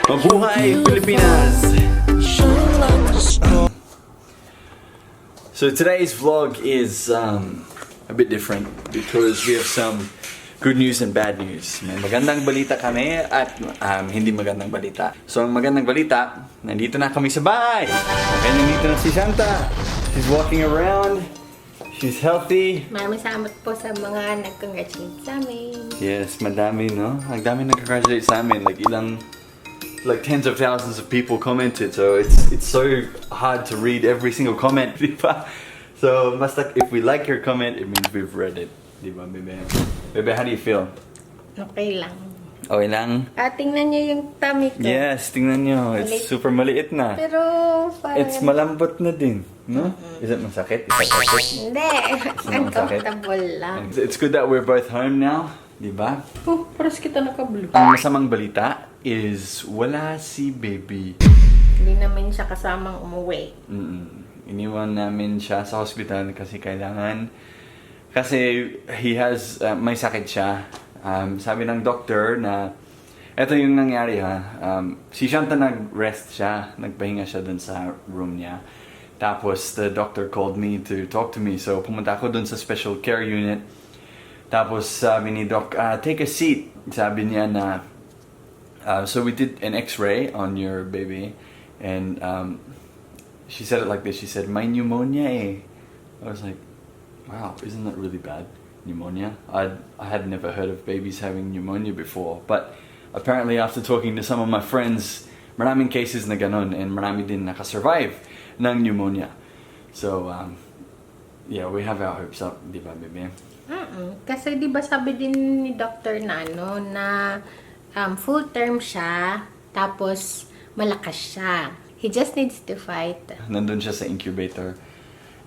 Mabuhay Pilipinas! So today's vlog is a bit different because we have some good news and bad news. May magandang balita kami at hindi magandang balita. So ang magandang balita, nandito na kami sa bahay. Okay, nandito na si Shanta. She's walking around. She's healthy. Maraming salamat po sa mga nag-congratulate sa amin. Yes, madami, no? Ang dami nag-congratulate sa amin. Like tens of thousands of people commented. So it's so hard to read every single comment, diba? So if we like your comment, it means we've read it, diba, bebe? Bebe, how do you feel? Okay lang. Okay lang? Tingnan niyo yung tummy ko. Yes, tingnan nyo. It's super maliit na. Pero parang... It's malambot na din, no? Is it masakit? Hindi. Uncomfortable lang. It's good that we're both home now, diba? Oh, paras kita naka-blue. Ang masamang balita is wala si baby. Hindi namin siya kasamang umuwi. Iniwan namin siya sa hospital kasi he has may sakit siya. Sabi ng doctor na eto yung nangyari ha. Si Shanta nag-rest siya, nagpahinga siya dun sa room niya. Tapos the doctor called me to talk to me. So pumunta ako dun sa special care unit. Tapos sabi ni doc, take a seat. Sabi niya na so we did an x-ray on your baby and she said it like this. She said, "My pneumonia eh." I was like, wow, isn't that really bad? Pneumonia? I had never heard of babies having pneumonia before, but apparently after talking to some of my friends, maraming cases na ganon and marami din nakasurvive ng pneumonia. So yeah, we have our hopes up, di ba, bebe? Kasi di ba sabi din ni doctor na full term siya, tapos malakas siya. He just needs to fight. Nandun siya sa incubator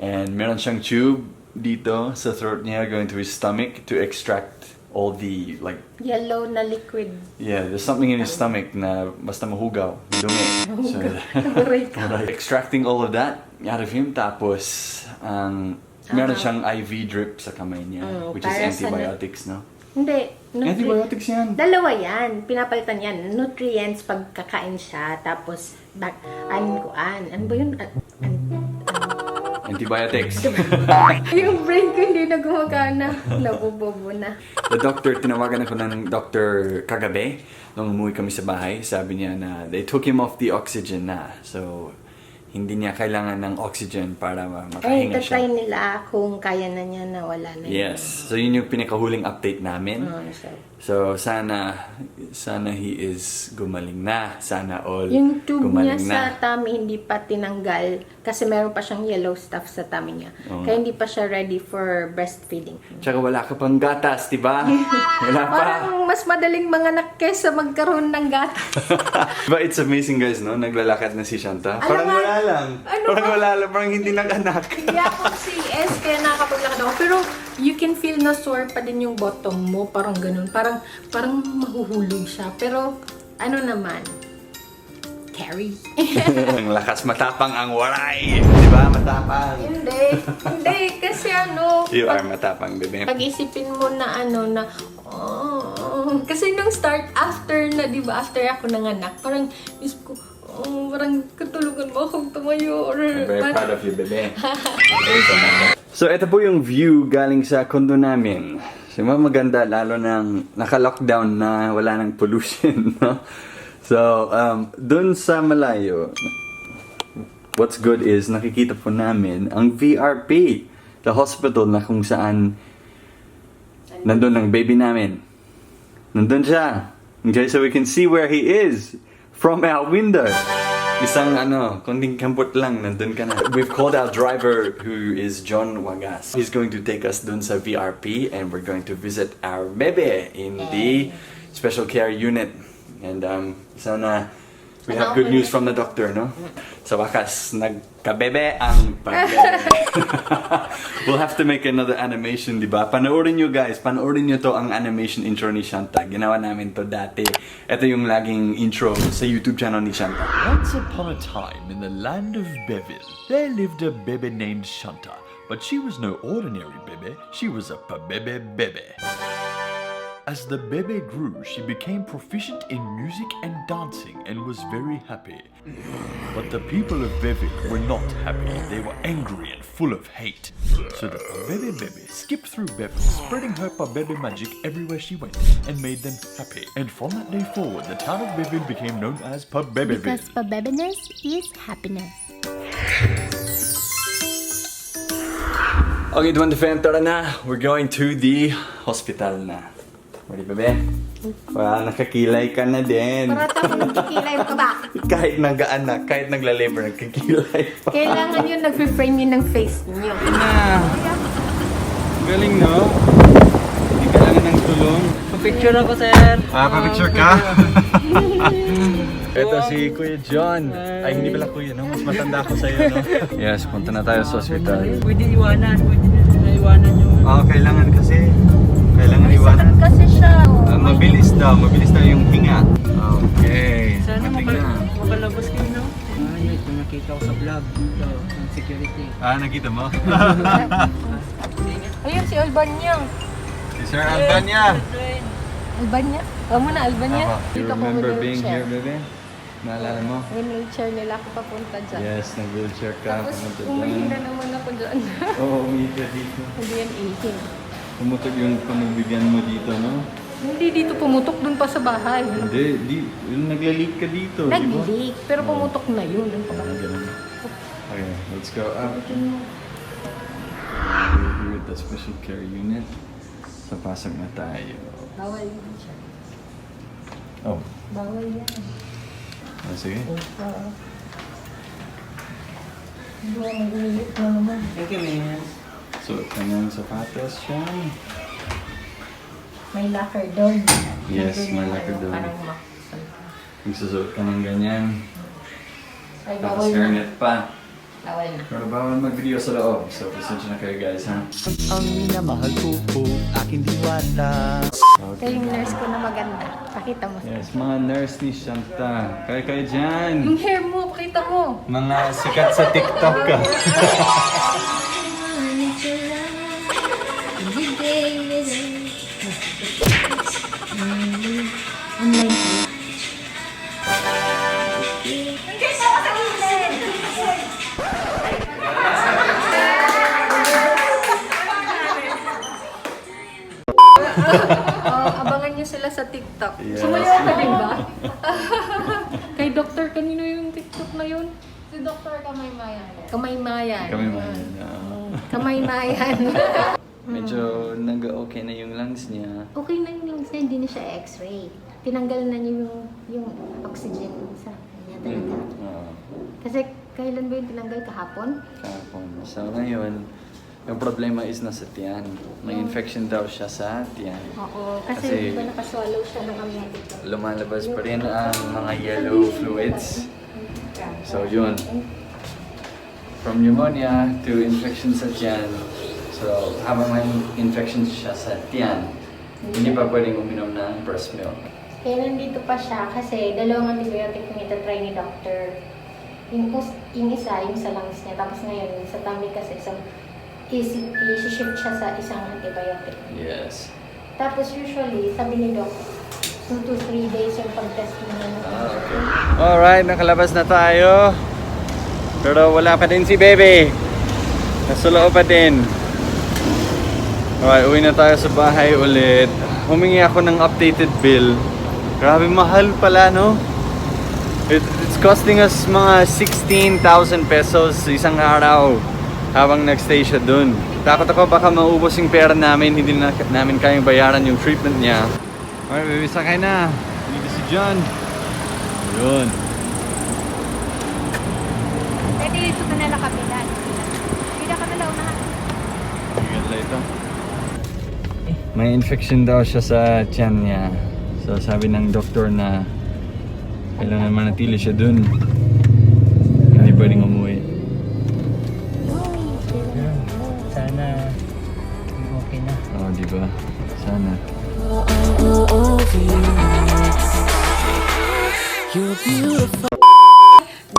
and meron siyang tube dito sa throat niya going to his stomach to extract all the yellow na liquid. Yeah, there's something in his stomach na basta mahugaw, dumi. So, extracting all of that out of him, tapos meron siyang IV drip sa kamay niya, which is antibiotics, no? Hindi. Antibiotics yan. Dalawa yan. Pinapalitan yan. Nutrients pag kakain siya. Tapos, ano ba yun? Antibiotics. Yung brain ko hindi na gumagana. Nabubobo na. The doctor, tinawagan ako ng doctor kagabi. Nung umuwi kami sa bahay, sabi niya na they took him off the oxygen na. So, hindi niya kailangan ng oxygen para makahinga siya. Tatay nila kung kaya na niya na wala na. Yes. So, yun yung pinakahuling update namin. So, sana he is gumaling na. Sana all yung tube niya gumaling sa tummy hindi pa tinanggal kasi meron pa siyang yellow stuff sa tummy niya. Kaya hindi pa siya ready for breastfeeding. Tsaka wala ka pang gatas, di ba? Wala pa. Parang mas madaling manganak kesa magkaroon ng gatas. But it's amazing, guys, no? Naglalakad na si Shanta. Parang wala lang. Parang hindi nag-anak. Hindi ako CS kaya nakapaglakad ako. Pero you can feel na sore pa din yung bottom mo. Parang ganun. Parang mahuhulog siya. Pero ano naman? Carry. Ang lakas, matapang ang waray. Di ba? Matapang. Hindi. Kasi You are matapang, bebe. Pag-isipin mo na kasi nung start, after After ako nanganak, parang isip ko, parang katulugan mo akong tumayo. I'm very proud of you, bebe. So, ito po yung view galing sa condo namin. So, maganda, lalo nang naka-lockdown na wala nang pollution, no? So, dun sa malayo, what's good is nakikita po namin ang VRP, the hospital na kung saan nandun ang baby namin. Nandun siya. Okay, so we can see where he is from our window. Isang konting kampot lang, nandun ka na. We've called our driver who is John Wagas. He's going to take us dun sa VRP and we're going to visit our bebe in the special care unit. And sana we have good news from the doctor, no? Sa wakas, nagkabebe ang pagbebe. We'll have to make another animation, di ba? Panoorin nyo, guys. Panoorin nyo to ang animation intro ni Shanta. Ginawa namin to dati. Ito yung laging intro sa YouTube channel ni Shanta. Once upon a time in the land of Bevil, there lived a bebe named Shanta. But she was no ordinary bebe. She was a pabebe bebe. As the baby grew, she became proficient in music and dancing and was very happy. But the people of Bevil were not happy. They were angry and full of hate. So the baby skipped through Bevil, spreading her baby magic everywhere she went and made them happy. And from that day forward, the town of Bevil became known as Pabebevil. Because pabebiness is happiness. Okay, 25, tara na. We're going to the hospital na. Ready, bebe? Wow, nakakilay ka na din. Paratang nagkikilay ka ba? Kahit nag-aanak, kahit nagla-labor, nagkakilay pa. Kailangan yun nag-frame yun ng face niyo. Galing, no? Hindi kailangan ng tulong. Picture ako, sir. Pa-picture ka? Ito si Kuya John. Ay, hindi pala kuya, no? Mas matanda ako sa'yo, no? Yes, punta na tayo sa hospital. Pwede iwanan yung... Kailangan kasi. Kailangan iwanan. Kasi siya. Mabilis daw yung hinga. Okay. Sana Matik na. makalabas kayo, no? Yun, ito nakita ko sa vlog. Ito, ng security. Nakita mo? Ayun, si Albania. Si Sir Albania. Albania? Alam mo na, Albania? You remember being here, bebe? Naalala mo? May wheelchair nila ako papunta dyan. Yes, nag-wheelchair ka. Tapos Pumunta umihinga dyan. naman ako dyan. Oo, umihinga dito. Hindi yan ihin. Pumutok yung panagbigyan mo dito, no? Hindi dito pumutok, dun pa sa bahay. Hindi, yung nagla-leak ka dito, di ba? Nag-leak, pero pumutok na yun. Ang Ganun. Okay, let's go up. We're here at the special care unit. So, pasok na tayo. Bawal yun siya. Oh, Bawal yan. sige. Oo. Hindi mo mag-ulit na naman. Thank you, man. Suot ka ng sapatos siya. May locker doon. Yes, Nandun may yung locker doon. Parang makasal. Magsusuot ka ng ganyan. Ay, Tapos bawal na. hairnet pa. Bawal na. Pero bawal mag-video sa loob. So, pasensya na kayo guys, ha? Ang minamahal ko po, aking diwata. Ito yung nurse ko na maganda. Pakita mo. Yes, mga nurse ni Shanta. Kayo dyan. Yung hair mo, pakita mo. Mga sikat sa TikTok ka. Abangan niyo sila sa TikTok. Yes. Sumayaw ka din ba? Kay Doktor, kanino yung TikTok na yun? Si Dr. Kamaymayan. Kamaymayan. Kami man. Kamaymayan. Medyo nag-okay na yung lungs niya. Okay na yung lungs niya, hindi na siya x-ray. Tinanggal na niya yung oxygen sa kanya talaga. Oo. Kasi kailan ba yung tinanggal? Kahapon? Kahapon. So ngayon, yung problema is nasa tiyan. May infection daw siya sa tiyan. Oo, Kasi- kasi di ba nakaswallow siya ng amyalik. Lumalabas pa rin ang mga yellow fluids. So yun. From pneumonia to infection sa tiyan. So habang may infection siya sa tiyan, hindi pa pwedeng uminom ng breast milk. Kaya nandito pa siya kasi dalawang antibiotic yung itatry ni doctor. Yung isa, yung sa lungs niya. Tapos ngayon, sa tummy kasi, i-shift siya sa isang antibiotic. Yes. Tapos usually, sabi ni Doc, 2 to 3 days yung pag-test niya. Okay. Alright, nakalabas na tayo. Pero wala pa din si Bebe. Nasulao pa din. Alright, uwi na tayo sa bahay ulit. Humingi ako ng updated bill. Grabe mahal pala, no? It's costing us mga 16,000 pesos isang araw habang nagstay siya dun. Takot ako baka maubos yung pera namin, hindi na namin kayang bayaran yung treatment niya. Alright, baby, sakay na. Dito si John. Yun. Pwede dito ka na nakapilan. Pila ka na lang unahan. Ganda ito. May infection daw siya sa tiyan niya. So sabi ng doktor na kailangan manatili siya dun. Hindi pwedeng umuwi. Sana okay na. Oo, di ba? Sana.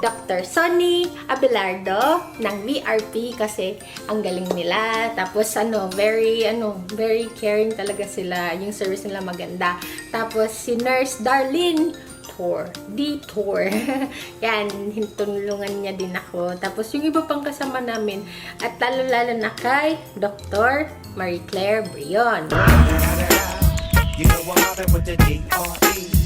Doktor Dr. Sonny Abelardo ng VRP kasi ang galing nila. Tapos very caring talaga sila. Yung service nila maganda. Tapos si Nurse Darlene Detour. Yan, tinulungan niya din ako. Tapos yung iba pang kasama namin at lalo-lalo na kay Dr. Marie Claire Brion. You know I'm mobbing with the D.R.E.